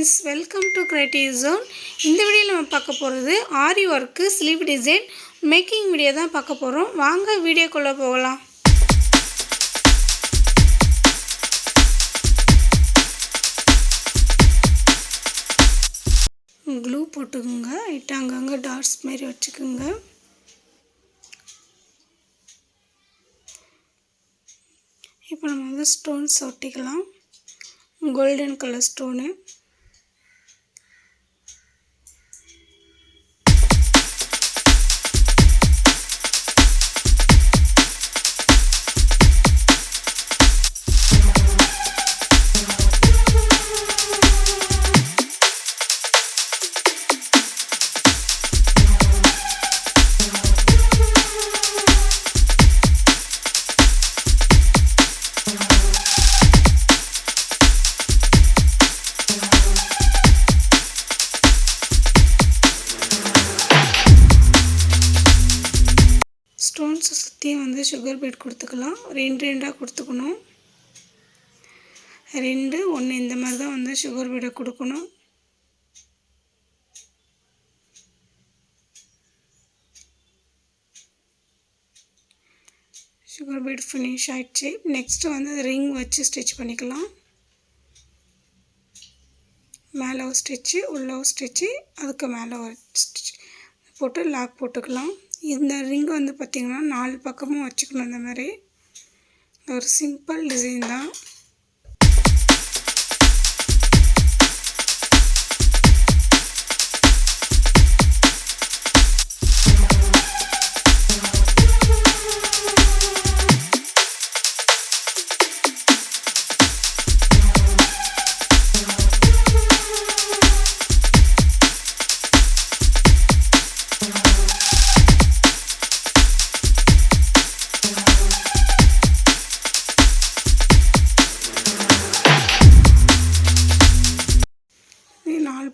friends, welcome to Creative Zone. இந்த வீடியோல நம்ம பார்க்க போறது aari work sleeve design making video தான் பார்க்க போறோம். வாங்க வீடியோக்குள்ள போகலாம். க்ளூ போட்டுக்கோங்க. இட்டாங்கங்க டாட்ஸ் மாதிரி வச்சுக்கோங்க. இப்போ நம்ம வந்து ஸ்டோன்ஸ் ஒட்டிக்கலாம். Golden colour stone. ஸ்டோன்ஸை சுற்றி வந்து சுகர் பீட் கொடுத்துக்கலாம். ரெண்டாக கொடுத்துக்கணும். 2 1 இந்த மாதிரி தான் வந்து சுகர் பீடை கொடுக்கணும். சுகர் பீட் ஃபினிஷ் ஆகிடுச்சு. நெக்ஸ்ட்டு வந்து ரிங் வச்சு ஸ்டிச் பண்ணிக்கலாம். மேலே ஒரு ஸ்டிச்சு, உள்ள ஒரு ஸ்டிச்சு, அதுக்கு மேலே ஒரு ஸ்டிச் போட்டு லாக் போட்டுக்கலாம். இந்த ரிங் வந்து பார்த்திங்கன்னா 4 பக்கமும் வச்சுக்கணும். இந்த மாதிரி ஒரு சிம்பிள் டிசைன் தான்.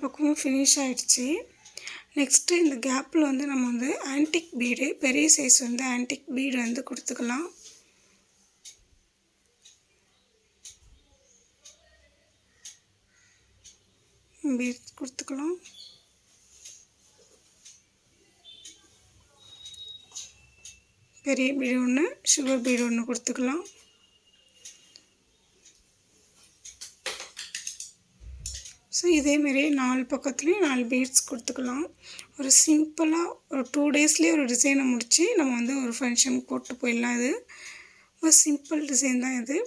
பக்கமும் ஃபினிஷ் ஆகிடுச்சு. நெக்ஸ்ட்டு இந்த கேப்பில் வந்து நம்ம வந்து ஆன்டிக் பீடு, பெரிய சைஸ் வந்து ஆன்டிக் பீடு வந்து கொடுத்துக்கலாம். பீட் கொடுத்துக்கலாம். பெரிய பீடு ஒன்று, சுகர் பீடு ஒன்று கொடுத்துக்கலாம். ஸோ இதேமாரி 4 பக்கத்துலேயும் 4 பீட்ஸ் கொடுத்துக்கலாம். ஒரு சிம்பிளாக ஒரு 2 டேஸ்லேயே ஒரு டிசைனை முடித்து நம்ம வந்து ஒரு ஃபங்க்ஷனுக்கு போட்டு போயிடலாம். இது ஒரு சிம்பிள் டிசைன் தான் இது.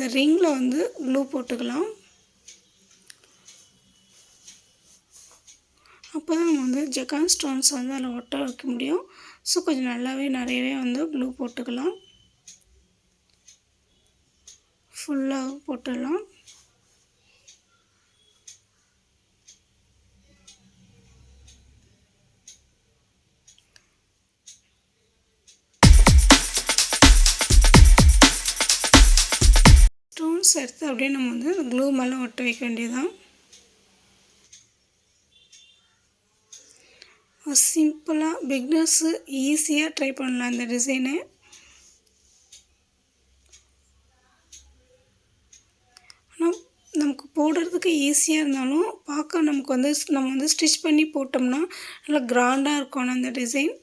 இந்த ரிங்கில் வந்து க்ளூ போட்டுக்கலாம். அப்போ தான் நம்ம வந்து ஜக்கான் ஸ்டோன்ஸ் வந்து அதில் ஒட்ட வைக்க முடியும். ஸோ கொஞ்சம் நிறையவே வந்து க்ளூ போட்டுக்கலாம். ஃபுல்லாக போட்டுடலாம். ஸ்டோன்ஸ் எடுத்து அப்படியே நம்ம வந்து க்ளூ மேலே ஒட்ட வைக்க வேண்டியதுதான். சிம்பிளாக பிகினர்ஸு ஈஸியாக ட்ரை பண்ணலாம் இந்த டிசைனு. ஆனால் நமக்கு போடுறதுக்கு ஈஸியாக இருந்தாலும் பார்க்க நமக்கு வந்து நம்ம வந்து ஸ்டிச் பண்ணி போட்டோம்னா நல்லா கிராண்டாக இருக்கும் அந்த டிசைன்.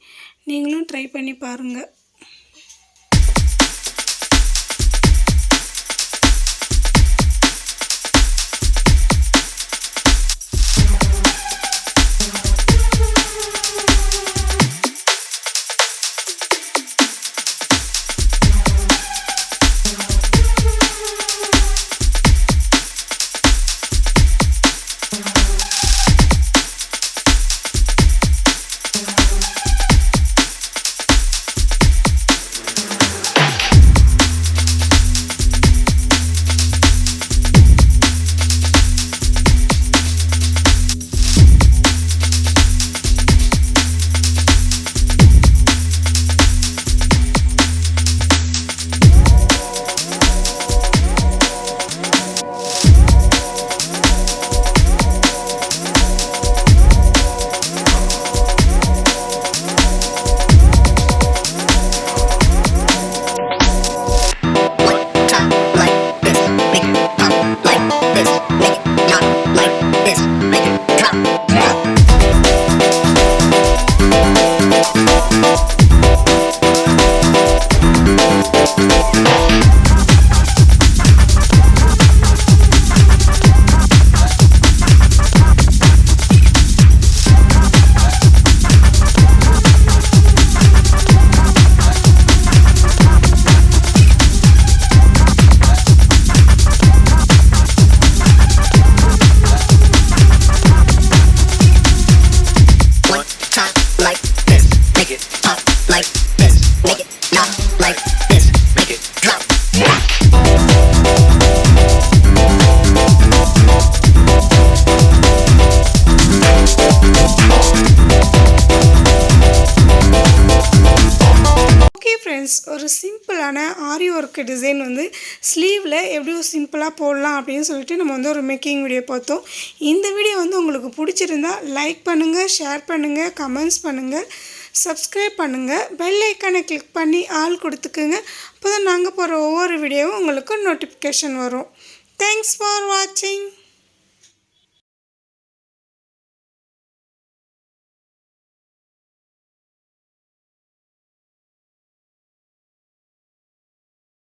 நீங்களும் ட்ரை பண்ணி பாருங்கள். ஒரு சிம்பிளான ஆரி ஒர்க் டிசைன் வந்து ஸ்லீவில் எப்படி சிம்பிளாக போடலாம் அப்படின்னு சொல்லிட்டு நம்ம வந்து ஒரு மேக்கிங் வீடியோ பார்த்தோம். இந்த வீடியோ வந்து உங்களுக்கு பிடிச்சிருந்தா லைக் பண்ணுங்கள், ஷேர் பண்ணுங்கள், கமெண்ட்ஸ் பண்ணுங்கள், சப்ஸ்கிரைப் பண்ணுங்கள், பெல் ஐக்கானை கிளிக் பண்ணி ஆல் கொடுத்துக்குங்க. அப்போ தான் நாங்கள் போகிற ஒவ்வொரு வீடியோவும் உங்களுக்கு நோட்டிஃபிகேஷன் வரும். தேங்க்ஸ் ஃபார் வாட்சிங்.